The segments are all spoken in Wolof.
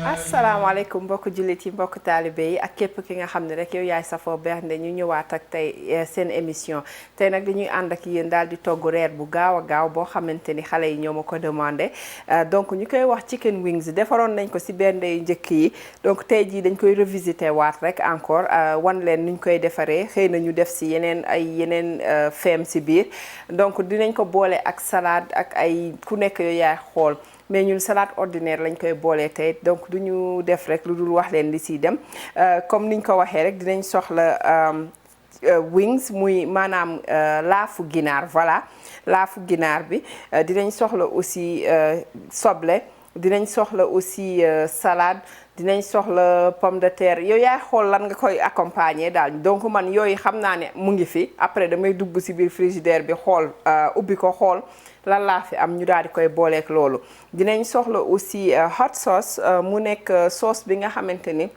asalaamaaleykum mbokk jullit yi mbokk taalibe yi ak képp ki nga xam ne rek yow yaay safoo bernde ñu ñëwaat ak tey seen émission tey nag dañuy ànd ak yéen daal di togg reer bu gaaw a gaaw boo xamante ni xale yi ñoo ma ko demandé donc ñu koy wax chicken wings defaroon nañ ko si bernde yu njëkk yi donc tey jii dañ koy revisiter waat rek encore wan leen nuñ koy defaree xëy na ñu def si yeneen feem si biir donc dinañ ko boole ak salade ak ay ku nekk yow yaay xool mais ñun salade ordinaire lañ koy boolee tey donc du ñu def rek lu dul wax leen li siy dem comme niñ ko waxee rek dinañ soxla wings muy maanaam laafu ginaar voilà laafu ginaar bi dinañ soxla aussi soble dinañ soxla aussi salade dinañ soxla pomme de terre yow yaay xool lan nga koy accompagner daal donc man yooyu xam naa ne mu ngi fi après damay dugg si biir frigidaire bi xool ubbi ko xool lan laa fi am ñu daal di koy booleek loolu dinañ soxla aussi hot sauce mu nekk sauce bi nga xamante ni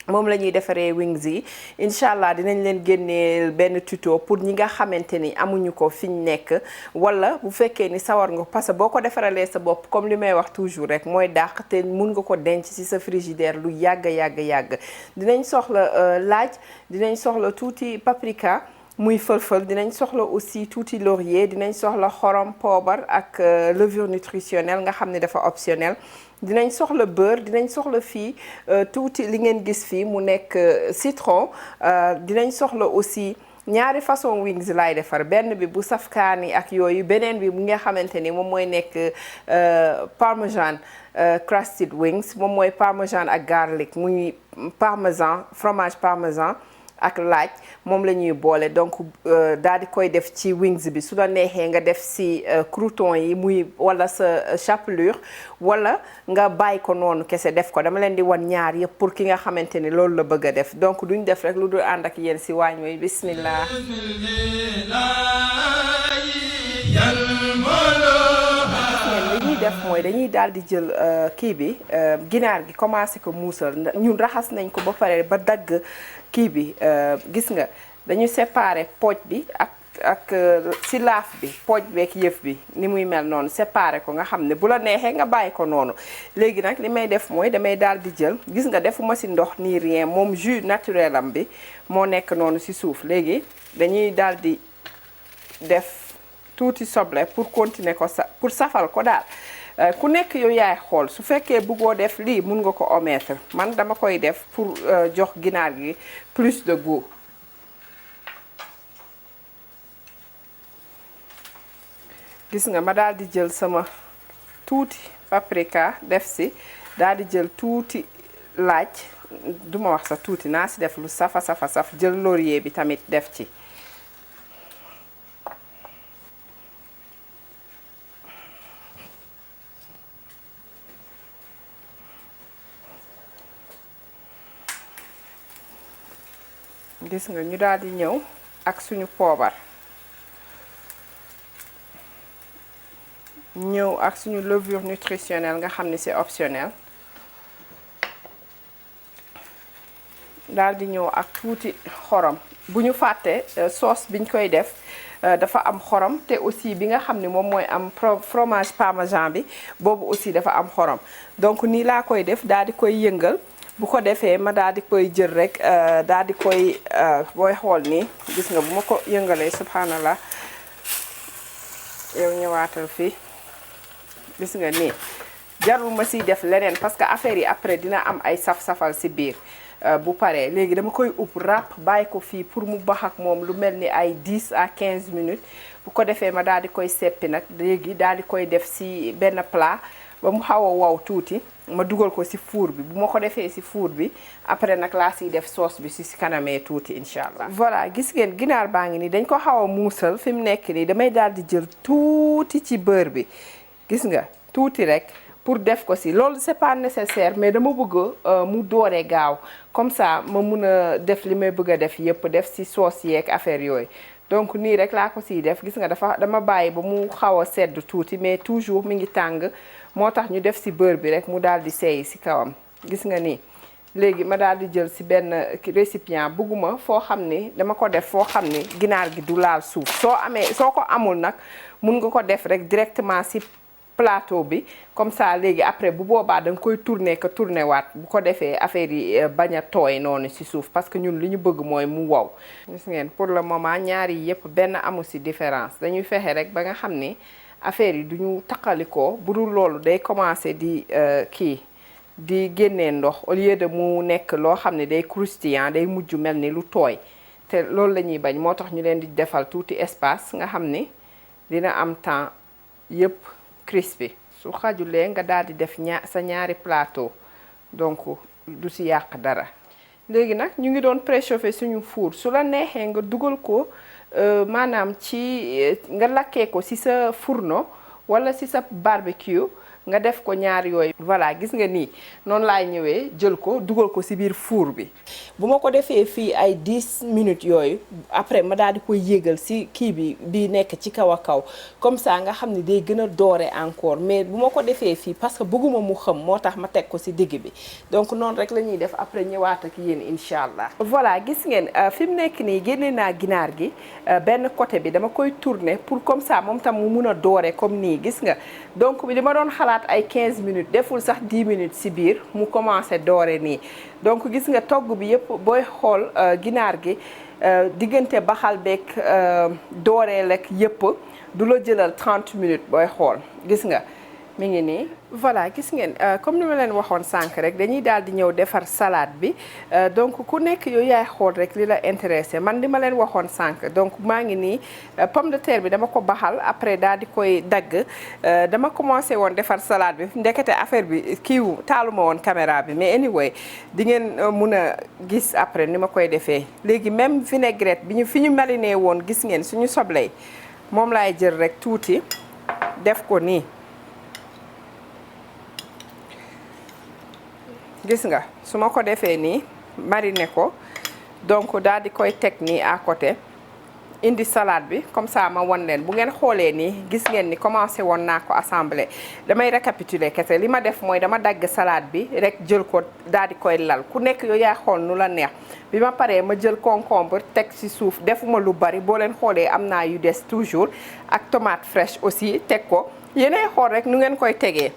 moom la ñuy defaree wings yi incha allah dinañ leen génneel benn tuto pour ñi nga xamante ni amuñu ko fi ñu nekk wala bu fekkee ni sawar nga parce que boo ko defaralee sa bopp comme li may wax toujours rek mooy dàq te mun nga ko denc ci sa frigidaire lu yàgg dinañ soxla laaj dinañ soxla tuuti paprika muy fël-fël dinañ soxla aussi tuuti laurier dinañ soxla xorom poobar ak levure nutritionnelle nga xam ne dafa optionnel dinañ soxla beurre dinañ soxla fii tuuti li ngeen gis fii mu nekk citron dinañ soxla aussi ñaari façon wings laay defar benn bi bu saf kaani ak yooyu beneen bi mu nga xamante ni moom mooy nekk parmesan crusted wings moom mooy parmesan ak garlic muy parmesan fromage parmesan ak laaj moom la ñuy boole donc daal di koy def ci wings bi su la neexee nga def si crouton yi muy wala sa chapelure wala nga bàyyi ko noonu kese def ko dama leen di wan ñaar yëpp pour ki nga xamante ni loolu la bëgg a def donc duñ def rek lu dul ànd ak yéen si waañ wi bismillah li ñuy def mooy dañuy daal di jël kii bi ginaar gi commencé ko muusal ñun raxas nañ ko ba pare ba dagg kii bi gis nga dañu séparer pooj bi ak si laaf bi pooj beek yëf bi ni muy mel noonu séparer ko nga xam ne bu la neexee nga bàyyi ko noonu léegi nag li may def mooy damay daal di jël gis nga defuma si ndox ni rien moom jus naturel am bi moo nekk noonu si suuf léegi dañuy daal di def tuuti soble pour continuer ko pour safal ko daal ku nekk yow yaay xool su fekkee bëggoo def lii mun nga ko omettre man dama koy def pour jox ginaar gi plus de goût gis nga ma daal di jël sama tuuti paprika def si daal di jël tuuti laaj duma wax sax tuuti naa si def lu saf jël laurier bi tamit def ci gis nga ñu daal di ñëw ak suñu poobar ñëw ak suñu levure nutritionnelle nga xam ne c'est optionnel daal di ñëw ak tuuti xorom bu ñu fàtte sauce biñ koy def dafa am xorom te aussi bi nga xam ne moom mooy am fromage parmesan bi boobu aussi dafa am xorom donc nii laa koy def daal di koy yëngal bu ko defee ma daal di koy jël rek daal di koy booy xool nii gis nga bu ma ko yëngalee subhanallah yow ñëwaatal fii gis nga nii jarul ma siy def leneen parce que affaire yi après dina am ay saf-safal si biir bu paree léegi dama koy upp ràpp bàyyi ko fii pour mu bax ak moom lu mel ni ay 10 à 15 minutes bu ko defee ma daal di koy seppi nag léegi daal di koy def si benn plat ba mu xaw a wow tuuti ma dugal ko si four bi bu ma ko defee si four bi après nag laa siy def sauce bi si kanamee tuuti incha allah. voilà gis ngeen ginaar baa ngi nii dañ ko xaw a muusal fi mu nekk nii damay daal di jël tuuti ci beurre bi gis nga tuuti rek pour def ko si loolu c'est pas nécessaire mais dama bëgg mu dooree gaaw comme ça ma mun a def li may bëgg a def yépp def si sauce yeeg affaire yooyu. donc nii rek laa ko siy def gis nga dama bàyyi ba mu xaw a sedd tuuti mais toujours mi ngi tàng moo tax ñu def si beurre bi rek mu daal di seey si kawam gis nga nii léegi ma daal di jël ci benn récipient bëgguma foo xam ni dama ko def foo xam ni ginaar gi du laal suuf soo ko amul nag mun nga ko def rek directement ci plateau bi comme ça léegi après bu boobaa da nga koy tourner waat bu ko defee affaire yi bañ a tooy noonu ci suuf parce que ñun li ñu bëgg mooy mu wow. gis ngeen pour le moment ñaar yi yépp benn amu ci différence dañuy fexe rek ba nga xam ni affaire yi duñu taqalikoo bu dul loolu day commencer di di génnee ndox au lieu de mu nekk loo xam ne day croustillant day mujj mel ni lu tooy te loolu la ñuy bañ moo tax ñu leen di defal tuuti espace nga xam ni dina am temps yépp crispy su xajulee nga daal di def sa ñaari plateau donc du ci yàq dara. léegi nag ñu ngi doon préchauffer suñu four su la neexee nga dugal ko maanaam ci nga lakkee ko ci sa fourneau walla ci sa barbecue nga def ko ñaar yooyu. voilà gis nga nii noonu laay ñëwee jël ko dugal ko ci biir four bi bu ma ko defee fii ay 10 minutes yooyu après ma daal di koy yéegal ci kii bi nekk ci kaw a kaw comme ça nga xam ne day gën a doore encore mais bu ma ko defee fii parce que bëgguma mu xëm moo tax ma teg ko ci digg bi donc noonu rek la ñuy def après ñëwaat ak yéen incha allah. voilà gis ngeen fi mu nekk nii génne naa ginaar gi benn côté bi dama koy tourner pour comme ça moom tam mu mun a doore comme nii gis nga donc bi dama doon xalaat ay 15 minutes deful sax 10 minutes ci biir mu commencé doore nii donc gis nga togg bi yépp booy xool ginaar gi diggante baxal beeg dooreel ak yépp du la jëlal 30 minutes booy xool gis nga mi ngi nii. voilà gis ngeen comme ni ma leen waxoon sànq rek dañuy daal di ñëw defar salade bi donc ku nekk yow yaay xool rek li la intéressé man li ma leen waxoon sànq donc maa ngi nii pomme de terre bi dama ko baxal après daal di koy dagg dama commencé woon defar salade bi ndekete affaire bi kiiwu taaluma woon caméra bi mais anyway di ngeen mun a gis après ni ma koy defee. léegi même vinaigrette bi fi ñu mariné woon gis ngeen suñu sobley moom laay jël rek tuuti def ko nii. gis nga su ma ko defee nii mariner ko donc daal di koy teg nii à côté indi salade bi comme ça ma won leen bu ngeen xoolee nii gis ngeen ni commencé woon naa ko assembler damay récapituler kese li ma def mooy dama dagg salade bi rek jël ko daal di koy lal ku nekk yow yaa xool nu la neex bi ma paree ma jël concombre teg ci suuf defuma lu bari boo leen xoolee am naa yu des toujours ak tomate fraîche aussi teg ko yéenay xool rek nu ngeen koy tegee.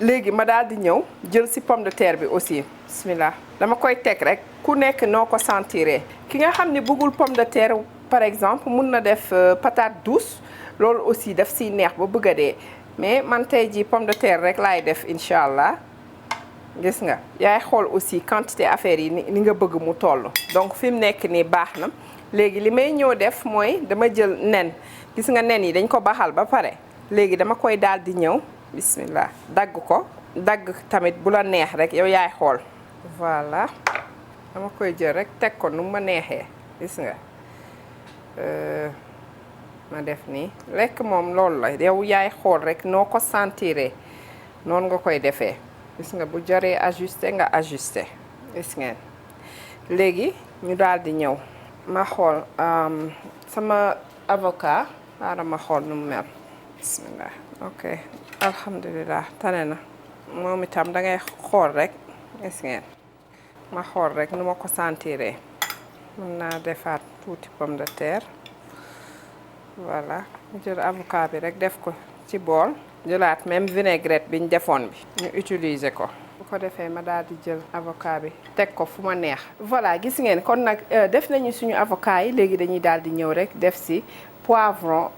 léegi ma daal di ñëw jël ci pomme de terre bi aussi bismillah dama koy teg rek ku nekk noo ko sentiree ki nga xam ne bëggul pomme de terre par exemple mun na def patate douce loolu aussi daf ciy neex ba bëgg a dee mais man tey jii pomme de terre rek laay def incha allah gis nga yaay xool aussi quantité affaire yi ni nga bëgg mu toll donc fi mu nekk nii baax na léegi li may ñëw def mooy dama jël nen gis nga nen yi dañ ko baxal ba pare léegi dama koy daal di ñëw bismillah dagg ko dagg tamit bu la neex rek yow yaay xool voilà dama koy jël rek teg ko nu ma neexee gis nga ma def nii lekk moom loolu la yow yaay xool rek noo ko sentiree noonu nga koy defee gis nga bu jaree ajusté nga ajusté gis ngeen léegi ñu daal di ñëw ma xool sama avocat xaaral ma xool nu mu mel bismillah ok alhamdulilah tane na moom itam da ngay xool rek gis ngeen ma xool rek nu ma ko sentiree mën naa defaat tuuti pomme de terre voilà jël avocat bi rek def ko ci bool jëlaat même vinaigrette bi ñu defoon bi ñu utiliser ko bu ko defee ma daal di jël avocat bi teg ko fu ma neex. voilà gis ngeen kon nag def nañu suñu avocat yi léegi dañuy daal di ñëw rek def ci poivron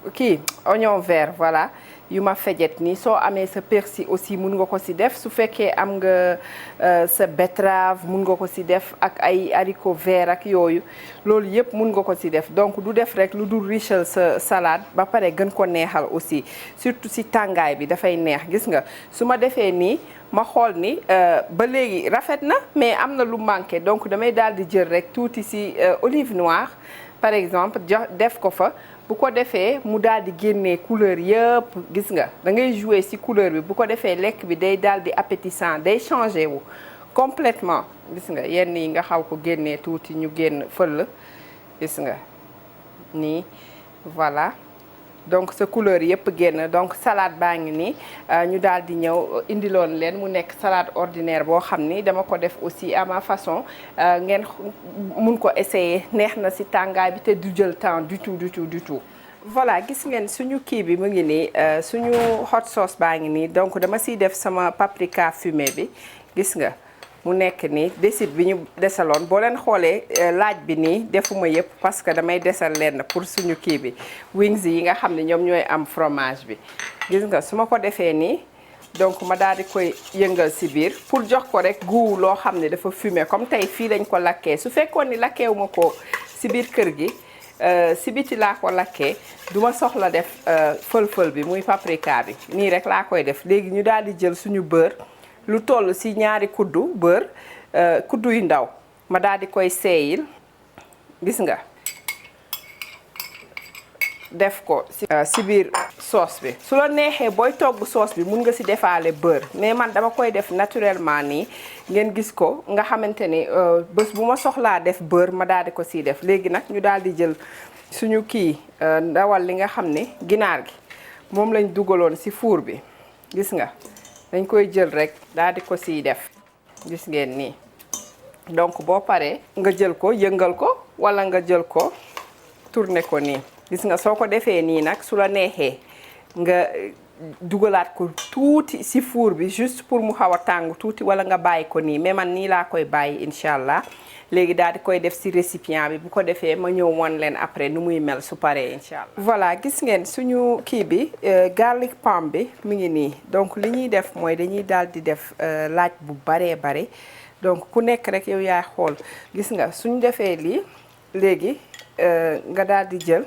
oignon vert voilà yu ma fejet nii soo amee sa persil aussi mun nga ko ci def su fekkee am nga sa betterave mun nga ko ci def ak ay haricots verts ak yooyu loolu yépp mun nga ko ci def donc du def rek lu dul richel sa salade ba pare gën ko neexal aussi surtout ci tàngaay bi dafay neex gis nga su ma defee nii ma xool ni ba léegi rafet na mais am na lu manqué donc damay daal di jël rek tuuti ci olive noire par exemple def ko fa bu ko defee mu daal di génnee couleur yëpp gis nga da ngay jouer ci couleur bi bu ko defee lekk bi day daal di appétissant day changer wu complètement gis nga yenn yi nga xaw ko génnee tuuti ñu génn fël gis nga nii voilà donc sa couleur yëpp génn. Donc salade baa ngi nii ñu daal di ñëw indiloon leen mu nekk salade ordinaire boo xam ni dama ko def aussi à ma façon ngeen mun ko essayer. Neex na ci tàngaay bi te du jël temps du tout. Voilà, gis ngeen suñu kii bi mu ngi nii suñu hot sauce baa ngi nii. Donc dama siy def sama paprika fumé bi gis nga mu nekk nii desit bi ñu desaloon. Boo leen xoolee laaj bi nii defuma yëpp parce que damay desal leen pour suñu kii bi wings yi nga xam ne ñoom ñooy am fromage bi. Gis nga su ma ko defee nii donc ma daal di koy yëngal ci biir pour jox ko rek goût loo xam ne dafa fumé comme tey fii lañ ko lakkee. Su fekkoon ni lakkeewuma ko ci biir kër gi ci biti laa ko lakkee duma soxla def fël-fël bi muy paprika bi nii rek laa koy def. Léegi ñu daal di jël suñu beurre lu toll ci ñaari kuddu beurre kuddu yu ndaw ma daal di koy seeyil gis nga def ko ci biir sauce bi. Su la neexee booy togg sauce bi mun nga ci defaale beurre mais man dama koy def naturellement nii ngeen gis ko nga xamante ni bés bu ma soxlaa def beurre ma daal di ko ciy def. Léegi nag ñu daal di jël suñu kii ndawal li nga xam ne ginaar gi moom lañ dugaloon ci four bi gis nga dañ koy jël rek daal di ko ciy def gis ngeen nii. Donc boo paree nga jël ko yëngal ko walla nga jël ko tourner ko nii gis nga. Soo ko defee nii nag su la neexee nga dugalaat ko tuuti ci four bi juste pour mu xaw a tàng tuuti walla nga bàyyi ko nii mais man nii laa koy bàyyi incha allah. Léegi daal di koy def ci récipient bi bu ko defee ma ñëw won leen après nu muy mel su paree incha allah. Voilà, gis ngeen suñu kii bi garlic palm bi mu ngi nii. Donc li ñuy def mooy dañuy daal di def laaj bu baree bare. Donc ku nekk rek yow yaay xool gis nga suñu defee lii léegi nga daal di jël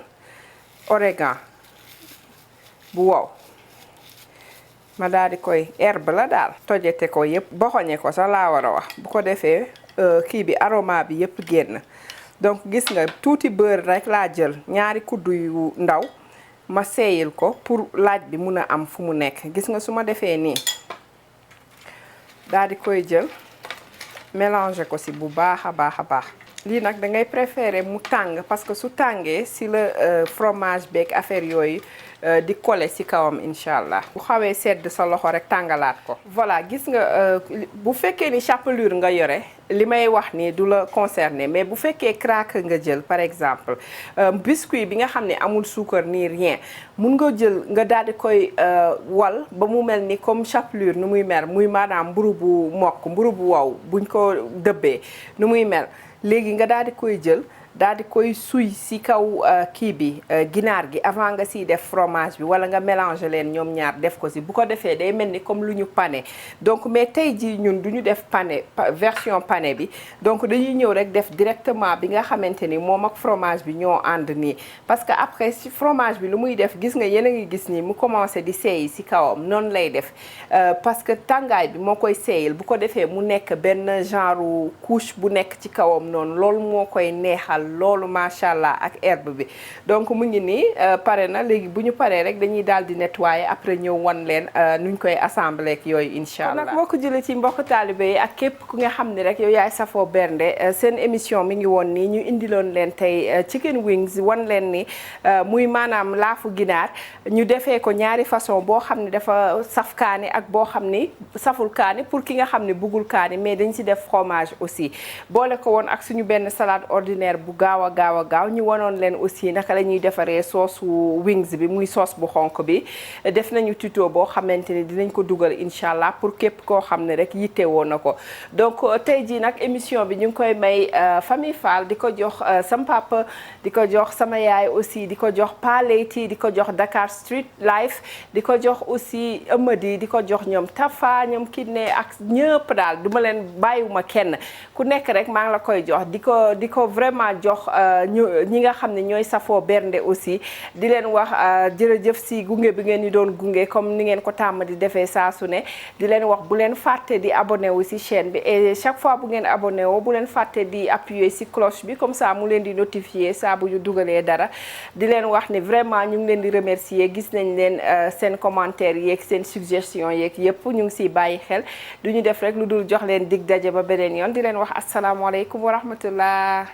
origan bu wow ma daal di koy herbe la daal tojete ko yëpp boxoñe ko sax laa war a wax bu ko defee kii bi aroma bi yëpp génn. Donc gis nga tuuti beurre rek laa jël ñaari kuddu yu ndaw ma seeyil ko pour laaj bi mun a am fu mu nekk. Gis nga su ma defee nii daal di koy jël mélanger ko ci bu baax a baax. Lii nag da ngay préférer mu tàng parce que su tàngee ci la fromage beeg affaire yooyu di coller ci kawam incha allah. Bu xawee sedd sa loxo rek tàngalaat ko. Voilà, gis nga bu fekkee ni chapelure nga yore li may wax nii du la concerner mais bu fekkee craque nga jël par exemple biscuit bi nga xam ne amul suukar ni rien mun nga jël nga daal di koy wal ba mu mel ni comme chapelure nu muy mel muy maanaam mburu bu mokk mburu bu wow buñ ko dëbbee nu muy mel. Léegi nga daal di koy jël daal di koy suy ci kaw kii bi ginaar gi avant nga ciy def fromage bi walla nga mélanger leen ñoom ñaar def ko ci bu ko defee day mel ni comme lu ñu pané. Donc mais tey jii ñun du ñu def pané version pané bi donc dañuy ñëw rek def directement bi nga xamante ni moom ak fromage bi ñoo ànd nii. Parce que après ci fromage bi lu muy def gis nga yéen a ngi gis nii mu commencé di seey ci kawam noonu lay def parce que tàngaay bi moo koy seeyal bu ko defee mu nekk benn genre couche bu nekk ci kawam noonu loolu moo koy neexal. Loolu macha allah ak herbe bi donc mu ngi nii pare na. Léegi bu ñu paree rek dañuy daal di nettoyer après ñëw wan leen nuñ koy assembler ak yooyu incha allah. nag mbokk jullit ci mbokk taalibe yi ak képp ku nga xam ni rek yow yaay safoo bernde seen émission mi ngi woon nii ñu indiloon leen tey chicken wings wan leen ni muy maanaam laafu ginaar ñu defee ko ñaari façon boo xam ne dafa saf kaani ak boo xam ni saful kaani pour ki nga xam ne bëggul kaani mais dañ ci def fromage aussi boole ko woon ak suñu benn salade ordinaire bu gaaw a gaaw ñu wanoon leen aussi naka la ñuy defaree sauce wings bi muy sauce bu xonk bi. Def nañu tuto boo xamante ni dinañ ko dugal incha allah pour képp koo xam ne rek yitte woon na ko. Donc tey jii nag émission bi ñu ngi koy may famille Fall di ko jox sama papa di ko jox sama yaay aussi di ko jox Pa Leyti di ko jox Dakar Street Life di ko jox aussi Amady di ko jox ñoom Tafa ñoom Kiné ak ñëpp daal duma leen bàyyiwuma kenn ku nekk rek maa ngi la koy jox di ko vraiment jox ñi nga xam ne ñooy safoo bernde aussi di leen wax jërëjëf si gunge bi ngeen ñu doon gunge comme ni ngeen ko tàmm di defee saa su ne di leen wax bu leen fàtte di abonné wu si chaîne bi et chaque fois bu ngeen abonné woo bu leen fàtte di appuyer si cloche bi comme ça mu leen di notifier saa bu ñu dugalee dara di leen wax ne vraiment ñu ngi leen di remercier gis nañ leen seen commentaire yeeg seen suggestion yeeg yëpp ñu ngi siy bàyyi xel du ñu def rek lu dul jox leen dig daje ba beneen yoon di leen wax asalaamaaleykum wa rahmatullah.